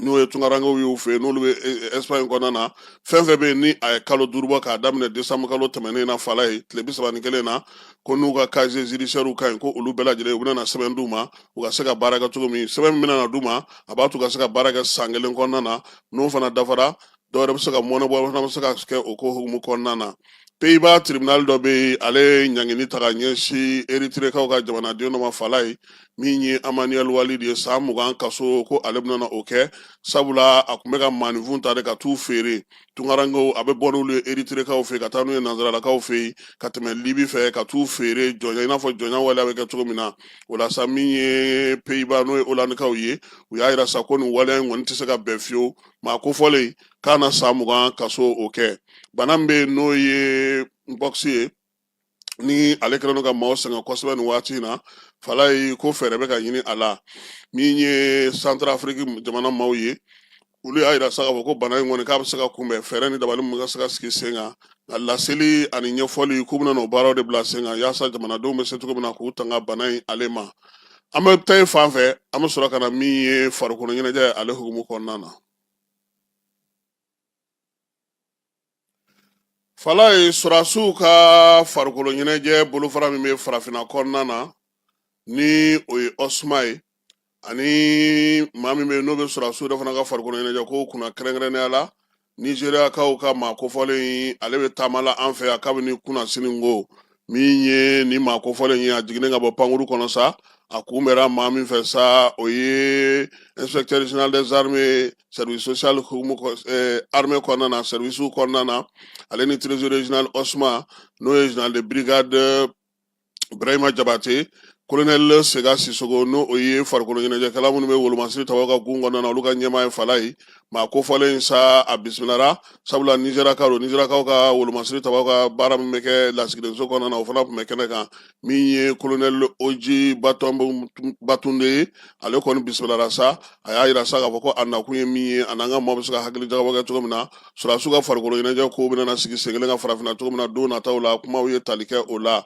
n'o ye tunkarankew y'u fɛ yen n'olu bɛ Espagne kɔnɔna na fɛn fɛn bɛ yen ni a ye kalo 5 bɔ k'a daminɛ décembre kalo tɛmɛnen na fala ye tile 31 na ko n'u ka casier judiciaire ka ɲi ko olu bɛɛ lajɛlen u bɛna sɛbɛn d'u ma u ka se ka baara kɛ cogo min sɛbɛn min bɛna d'u ma a b'a to ka se ka baara kɛ san 1 kɔnɔna na n'o fana dafara dɔw yɛrɛ bɛ se ka mɔnɛbɔ fana bɛ se ka kɛ o ko hukumu kɔnɔna na Pays-Bas tribunal dɔ bɛ yen ale ɲangini ta ka ɲɛsin Eritrekaw ka jamanaden dɔ ma fala ye min ye Emmanuel Walid ye san 20 kaso ko ale bɛna o kɛ sabula a tun bɛ ka maanifin ta de ka t'u feere tunkarankew a bɛ bɔ n'olu ye Eritrekaw fɛ ka taa n'u ye nanzaralakaw fɛ yen ka tɛmɛ Libi fɛ ka t'u feere jɔnya i n'a fɔ jɔnya waleya bɛ kɛ cogo min na o la sa min ye Pays-Bas n'o ye Holandekaw ye u y'a yira sa ko nin waleya in kɔni tɛ se ka bɛn fiyewu maa kofɔlen k'a na san 20 kaso o kɛ bana min bɛ yen n'o ye box ye ni ale kɛlen don ka maaw sɛgɛn kosɛbɛ nin waati in na fala ye ko fɛɛrɛ bɛ ka ɲini a la min ye Centrafrique jamana maaw ye olu y'a yira sa k'a fɔ ko bana in kɔni k'a bɛ se ka kunbɛn fɛɛrɛ ni dabali min ka se ka sigi sen kan nka laseli ani ɲɛfɔli k'u bɛna n'o baaraw de bila sen kan yaasa jamanadenw bɛ se cogo min na k'u tanga bana in ale ma an bɛ taa fan fɛ an bɛ sɔrɔ ka na min ye farikolo ɲɛnajɛ ale hukumu kɔnɔna na fala ye Surasiw ka farikolo ɲɛnajɛ bolofara min bɛ farafinna kɔnɔna na ni o ye Osma ye ani maa min bɛ yen n'o bɛ Surasiw yɛrɛ fana ka farikolo ɲɛnajɛ ko kunna kɛrɛnkɛrɛnnenya la Nigériyakaw ka maa kofɔlen ale bɛ taama la an fɛ yan kabini kunna sini ko min ye nin maa kofɔlen ye a jiginnen ka bɔ pankuru kɔnɔ sa a kunbɛra maa min fɛ sa o ye inspecteur général des armées service social armée kɔnɔna na service kɔnɔna na ale ni trésorier général Osma n'o ye général de brigade Ibrahima Jabate colonel Sega Sissogo n'o ye farikolo ɲɛnajɛkɛla minnu bɛ wolomasiri tabaw ka gun kɔnɔna na olu ka ɲɛmaa ye fala ye maa kofɔlen sa a bisimilara sabula Nigérakaw ka wolomasiri tabaw ka baara min bɛ kɛ lasigidenso kɔnɔna na o fana tun bɛ kɛnɛ kan min ye colonel Oji Batunde ye ale kɔni bisimilara sa a y'a yira sa k'a fɔ ko a nakun ye min ye a n'an ka maaw bɛ se ka hakili jagabɔ kɛ cogo min na Surasiw ka farikolo ɲɛnajɛ ko bɛna sigi sen kelen ka farafinna cogo min na don nataw la kumaw ye tali kɛ o la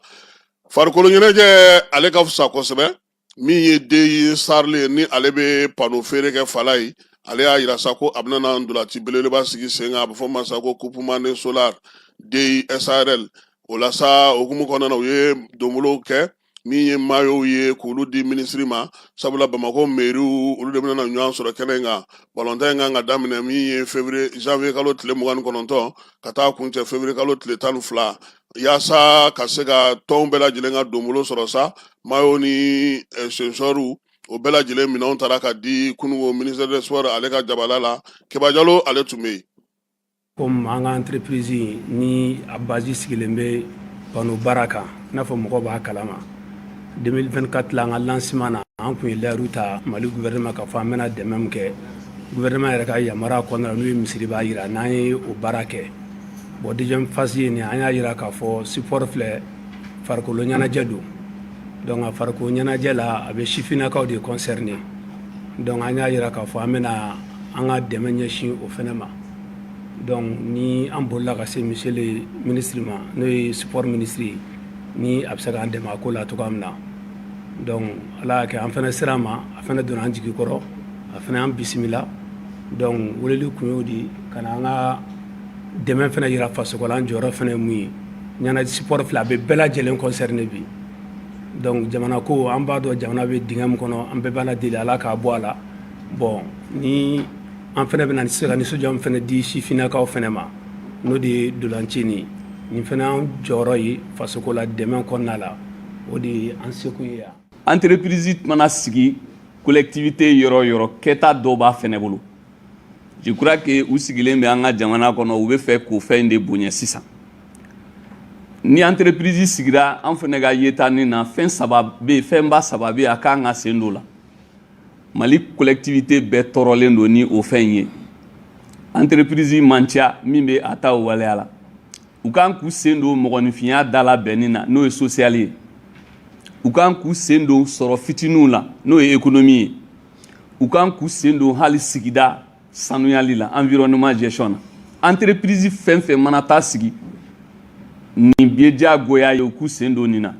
farikolo ɲɛnajɛ ale ka fisa kosɛbɛ min ye Deyi Sarle ni ale bɛ pano feere kɛ fala ye ale y'a yira sa ko a bɛna ndolati belebeleba sigi sen kan a bɛ fɔ ma sa ko coupement des solar Deyi SARL o la sa okumu kɔnɔna na u ye donbolow kɛ min ye mayow ye k'olu di minisiri ma sabula Bamako mairie olu de bɛna ɲɔgɔn sɔrɔ kɛnɛ in kan balontan in kan ka daminɛ min ye janvier kalo tile 29 ka taa kuncɛ février kalo tile 12 yaasa ka se ka tɔnw bɛɛ lajɛlen ka donbolo sɔrɔ sa mayo ni sensoru o bɛɛ lajɛlen minɛnw taara ka di kunungo ministère des sports ale ka jabala la Keba Jalo ale tun bɛ yen. Comme an ka entreprise ni a base sigilen bɛ pano baara kan i n'a fɔ mɔgɔw b'a kalama 2024 la an ka lancement na an kun ye layiru ta Mali gouvernement ka fɔ an bɛna dɛmɛ min kɛ gouvernement yɛrɛ ka yamaruya kɔnɔna la n'u ye misiri b'a jira n'an ye o baara kɛ bon deuxième phase ye nin an y'a jira k'a fɔ support filɛ farikolo ɲɛnajɛ don donc a farikolo ɲɛnajɛ la a bɛ sifinnakaw de concerné donc an y'a jira k'a fɔ an bɛna an ka dɛmɛ ɲɛsin o fɛnɛ ma donc ni an bolila ka se monsieur le ministre ma n'o ye support ministre ni a bɛ se k'an dɛmɛ a ko la cogoya min na donc ala y'a kɛ an fɛnɛ sera ma a fɛnɛ donna an jigi kɔrɔ a fɛnɛ an bisimila donc weleli kun y'o di ka na an ka dɛmɛ fɛnɛ yira fasokola an jɔyɔrɔ fɛnɛ mun ye ɲɛnajɛ support filɛ a bɛ bɛɛ lajɛlen concerné bi donc jamana ko an b'a dɔn jamana bɛ dingɛ min kɔnɔ an bɛɛ b'a la deli ala k'a bɔ a la bon ni an fɛnɛ bɛna se ka nisɔndiya min fɛnɛ di sifinnakaw fɛnɛ ma n'o de ye dolanci nin fɛnɛ an jɔyɔrɔ ye fasoko la dɛmɛ kɔnɔna la o de ye an seko ye yan. Entreprise mana sigi collectivité yɔrɔ yɔrɔ kɛta dɔ b'a fɛnɛ bolo je crois que u sigilen bɛ an ka jamana kɔnɔ u bɛ fɛ k'o fɛn de bonya sisan ni entreprise sigira an fɛnɛ ka yetanin na fɛn saba bɛ fɛnba saba bɛ a kan ka sen don la Mali collectivité bɛɛ tɔɔrɔlen don ni o fɛn ye entreprise man ca min bɛ a ta o waleya la u kan k'u sen don mɔgɔninfinya dala bɛnni na n'o ye social ye u kan k'u sen don sɔrɔ fitininw la n'o ye économie ye u kan k'u sen don hali sigida sanuyali la environnement gestion na entreprise fɛn fɛn mana taa sigi nin bɛ diyagoya ye u k'u sen don nin na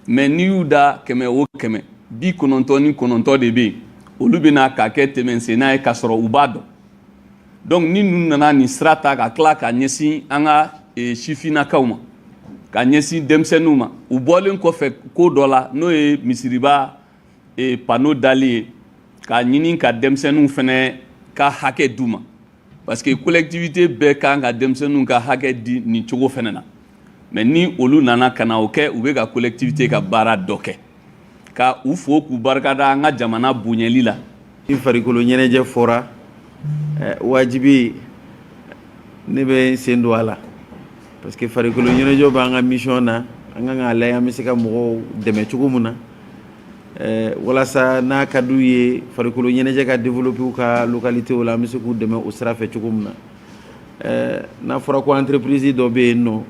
mais n'i y'u da 100 o 100 99 de bɛ yen olu bɛna k'a kɛ tɛmɛsenna ye k'a sɔrɔ u b'a dɔn donc ni ninnu nana nin sira ta ka tila ka ɲɛsin an ka sifinnakaw ma ka ɲɛsin denmisɛnninw ma u bɔlen kɔfɛ ko dɔ la n'o ye misiriba panneau dali ye k'a ɲini ka denmisɛnninw fɛnɛ ka hakɛ d'u ma parce que collectivité bɛɛ kan ka denmisɛnninw ka hakɛ di nin cogo fɛnɛ na mais ni olu nana ka na o kɛ u bɛ ka collectivité ka baara dɔ kɛ ka u fo k'u barikada an ka jamana bonyɛli la. Ni farikolo ɲɛnajɛ fɔra wajibi ne bɛ sen don a la parce que farikolo ɲɛnajɛ b'an ka mission na an kan k'a lajɛ an bɛ se ka mɔgɔw dɛmɛ cogo min na walasa n'a ka d'u ye farikolo ɲɛnajɛ ka développer u ka localité la an bɛ se k'u dɛmɛ o sira fɛ cogo min na n'a fɔra ko entreprise dɔ bɛ yen nɔ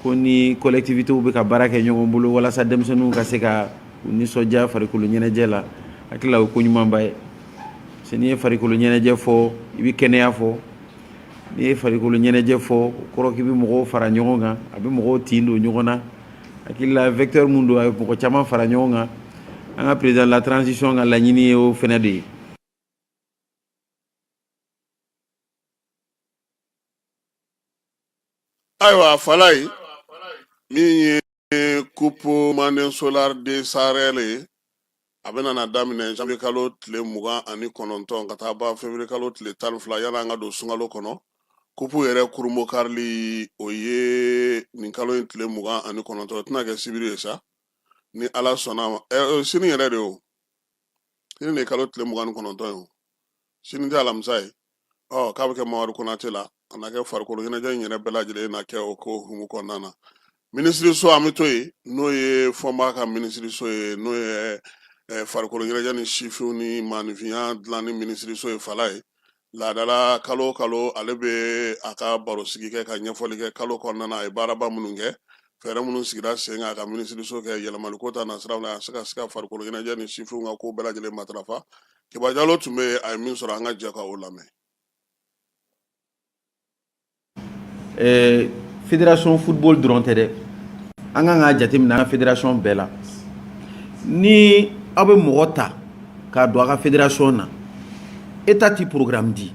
ko ni collectivité bɛ ka baara kɛ ɲɔgɔn bolo walasa denmisɛnninw ka se ka nisɔndiya farikolo ɲɛnajɛ la hakili la o ko ɲumanba ye parce que n'i ye farikolo ɲɛnajɛ fɔ i bɛ kɛnɛya fɔ n'i ye farikolo ɲɛnajɛ fɔ o kɔrɔ k'i bɛ mɔgɔw fara ɲɔgɔn kan a bɛ mɔgɔw tin don ɲɔgɔn na hakili la vecteur mun don a bɛ mɔgɔ caman fara ɲɔgɔn kan an ka président de la transition ka laɲini ye o fɛnɛ de ye. Ayiwa Falaye min ye coupe Manden Solar de Sahel ye a bɛna na daminɛ janvier kalo tile 29 ka taa ban février kalo tile 12 yana an ka don sunkalo kɔnɔ coupe yɛrɛ kurumo karili o ye nin kalo in tile 29 tɛna kɛ sibiri ye sa ni ala sɔnna ma sini yɛrɛ de o sini de kalo tile 29 ye o sini tɛ alamisa ye k'a bɛ kɛ Mamadu Konate la a na kɛ farikolo ɲɛnajɛ in yɛrɛ bɛɛ lajɛlen na kɛ o ko humu kɔnɔna na ministre so an bɛ to yen n'o ye fɔnba ka ministre so ye n'o ye farikolo ɲɛnajɛ ni sifinw ni maanifinya dilan ni ministre so ye Falaye laadala kalo kalo ale bɛ a ka barosigi kɛ ka ɲɛfɔli kɛ kalo kɔnɔna na a ye baaraba minnu kɛ fɛɛrɛ minnu sigira sen kan a ka ministre so kɛ yɛlɛmali ko ta nasiraw la a se ka farikolo ɲɛnajɛ ni sifinw ka ko bɛɛ lajɛlen matarafa Keba Jalo tun bɛ a ye min sɔrɔ an ka jɛ ka o lamɛn. Fédération football dɔrɔn tɛ dɛ an kan ka jateminɛ an ka fédération bɛɛ la ni aw bɛ mɔgɔ ta k'a don a ka fédération na état ti programme di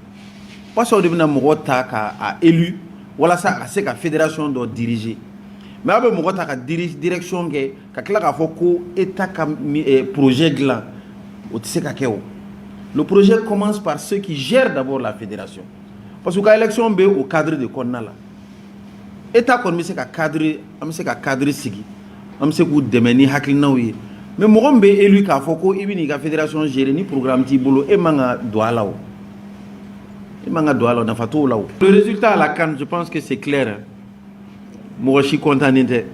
parce que aw de bɛna mɔgɔ ta k'a élu walasa a ka se ka fédération dɔ diriger mais aw bɛ mɔgɔ ta ka direction kɛ ka tila k'a fɔ ko état ka projet dilan o tɛ se ka kɛ o le projet commence par ceux qui gèrent d'abord la fédération parce que ka élection bɛ au cadre de kɔnɔna la état kɔni bɛ se ka cadre an bɛ se ka cadre sigi an bɛ se k'u dɛmɛ ni hakilinaw ye mais mɔgɔ min bɛ élu k'a fɔ ko i bɛ n'i ka fédération gérer ni programme t'i bolo e man ka don a la o e man ka don a la nafa t'o la o. Le résultat à la CAN je pense que c'est clair mɔgɔ si contannen tɛ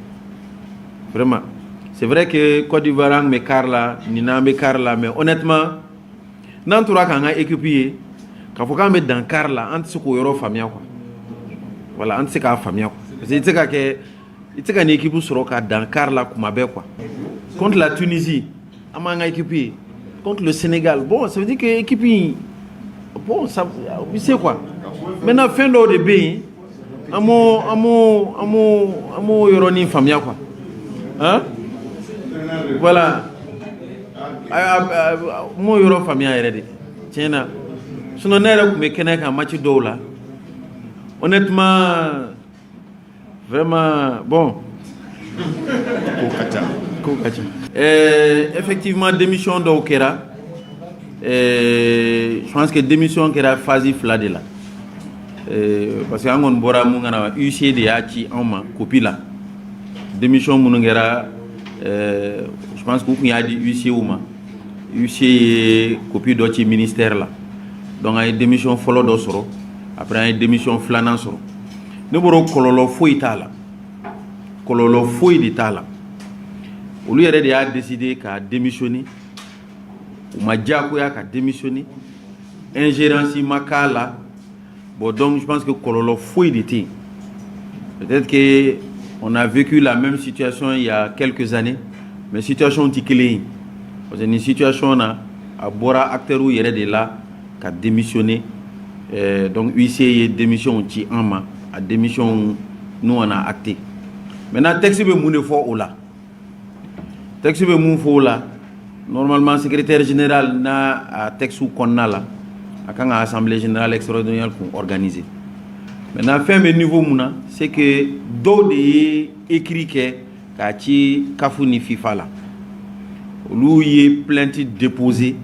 vraiment c'est vrai que Côte d'Ivoire an bɛ quart la nin an bɛ quart la mais honnêtement n'an tora k'an ka équipe ye k'a fɔ k'an bɛ dan quart la an tɛ se k'o yɔrɔ faamuya quoi voilà an tɛ se k'a faamuya quoi parce que i tɛ se ka kɛ i tɛ se ka ni équipe sɔrɔ ka dan quart la kuma bɛɛ quoi. Contre la Tunisie, on m'a équipé. Contre le Sénégal, bon, ça veut dire que l'équipe, bon, ça, vous savez quoi. Maintenant, fin d'eau de bain, amo yoroni famille quoi. Hein? Voilà. Mo yoro famille hérité. Tiens, sinon n'era que me connaît qu'un match d'eau là. Honnêtement, vraiment, bon. Effectivement, démission d'Okera. Je pense que démission Okera phase fla de là. Parce que on bora mungana UC de achi en ma copie là. Démission mungera. Je pense qu'on y a dit UC Ouma. UC copie d'autres ministère là. Donc une démission follow d'osoro. Après une démission flanant soro. Nous boro kololo fouita là. Kololo fouille d'état là. Lui a décidé qu'à démissionner. Ou m'a dit qu'à démissionner. Ingérence makala. Bon donc je pense que kololo fouille d'état. Peut-être que on a vécu la même situation il y a quelques années, mais situation est parce que une situation à bora acteur où il y a de là qu'à démissionner. Donc huissier démission qui en ma à démission nous on a acté. Maintenant texte be moun fo là. Texte be moun fo là. Normalement secrétaire général na texte ou konna là. Akanga assemblée générale extraordinaire pour organiser. Maintenant fin me niveau mouna c'est que do de écrit que kati kafuni FIFA là. Lui y plainte déposé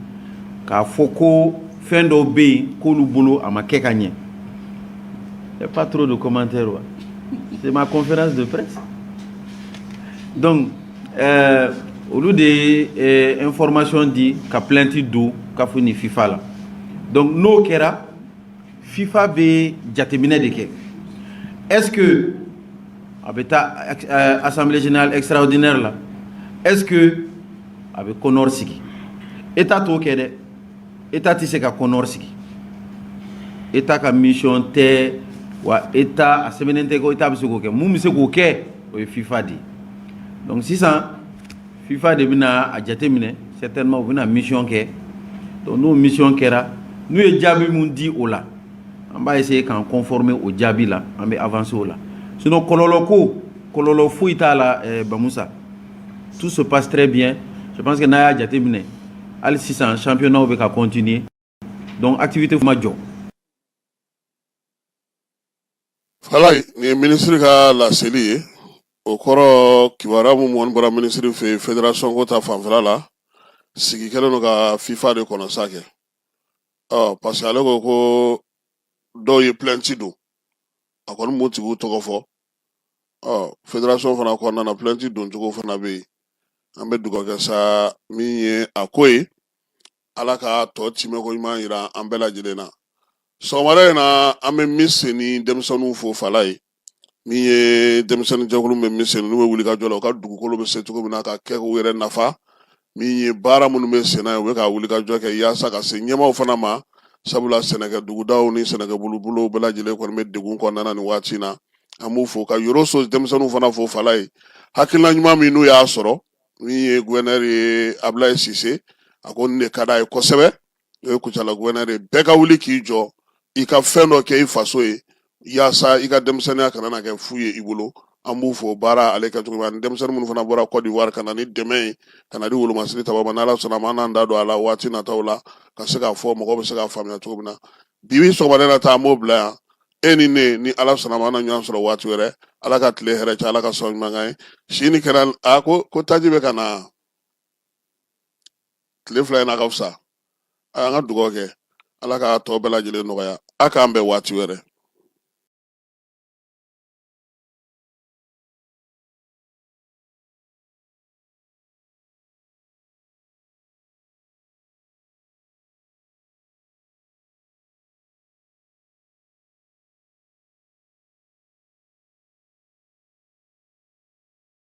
ka foko fin do be ko lu bolo amakekanye. Il n'y a pas trop de commentaires. C'est ma conférence de presse. Donc, au lieu des informations dit qu'a plainte d'eau, qu'a fourni FIFA là. Donc, nous, Kera, FIFA be jatemine de ke. Est-ce que, avec l'Assemblée générale extraordinaire là, est-ce que, avec Conor Siki, État to kede, État tisse ka Conor Siki, État ka mission te, wa État, a semaine ko État bise ko ke, mou mise ko ke, ou FIFA dit. Donc si ça FIFA devina a jatemine certainement vina mission ke donc nous mission kera nous e jabi mun di o la on va essayer d'en conformer au jabi là on va avancer au là sinon kololo fuita la Bamoussa tout se passe très bien je pense que na jatemine al 600 championnat va continuer donc activité majo voilà ni ministre ka la CELI au kɔrɔ kibaruya mun mɔni bɔra ministre fɛ fédération ko ta fanfɛla la sigi kɛlen no ka FIFA de kɔnɔ sa kɛ parce que ale ko dɔw ye plainte don a kɔni m'o tigiw tɔgɔ fɔ fédération fana kɔnɔna na plainte don cogo fana bɛ yen an bɛ dugawu kɛ sa min ye a ko ye ala ka tɔ timɛ ko ɲuman yira an bɛɛ lajɛlen na sɔgɔmada in na an bɛ min se ni denmisɛnninw fo fala ye min ye denmisɛnnin jɛkulu bɛ min sen n'u bɛ wuli ka jɔ la u ka dugukolo bɛ se cogo min na ka kɛ k'u yɛrɛ nafa min ye baara minnu bɛ sen na ye u bɛ ka wuli ka jɔ kɛ yaasa ka se ɲɛmaaw fana ma sabula sɛnɛkɛ dugudaw ni sɛnɛkɛ bolobolo bɛɛ lajɛlen kɔni bɛ degun kɔnɔna nin waati in na an b'u fo ka yɔrɔ so denmisɛnninw fana fo fala ye hakilina ɲuman min n'u y'a sɔrɔ min ye gouverneur ye Ablaye Sise a ko nin de ka d'a ye kosɛbɛ o ye Kucala gouverneur ye bɛɛ ka wuli k'i jɔ i ka fɛn dɔ kɛ i faso ye yaasa i ka denmisɛnninya kana na kɛ fu ye i bolo an b'u fo baara ale kɛ cogo min na denmisɛnnin minnu fana bɔra Côte d'Ivoire ka na ni dɛmɛ ye ka na di wolomasiri taba ma n'Ala sɔnna ma an n'an da don a la waati nataw la ka se k'a fɔ mɔgɔw bɛ se k'a faamuya cogo min na bi sɔgɔmada in na ta an b'o bila yan e ni ne ni Ala sɔnna ma an na ɲɔgɔn sɔrɔ waati wɛrɛ Ala ka tile hɛrɛ cɛ Ala ka sɔn ɲuman kan ye sini kɛra ko taji bɛ ka na tile fila in na ka fisa an ka dugawu kɛ Ala ka tɔ bɛɛ lajɛlen nɔgɔya a k'an bɛn waati wɛrɛ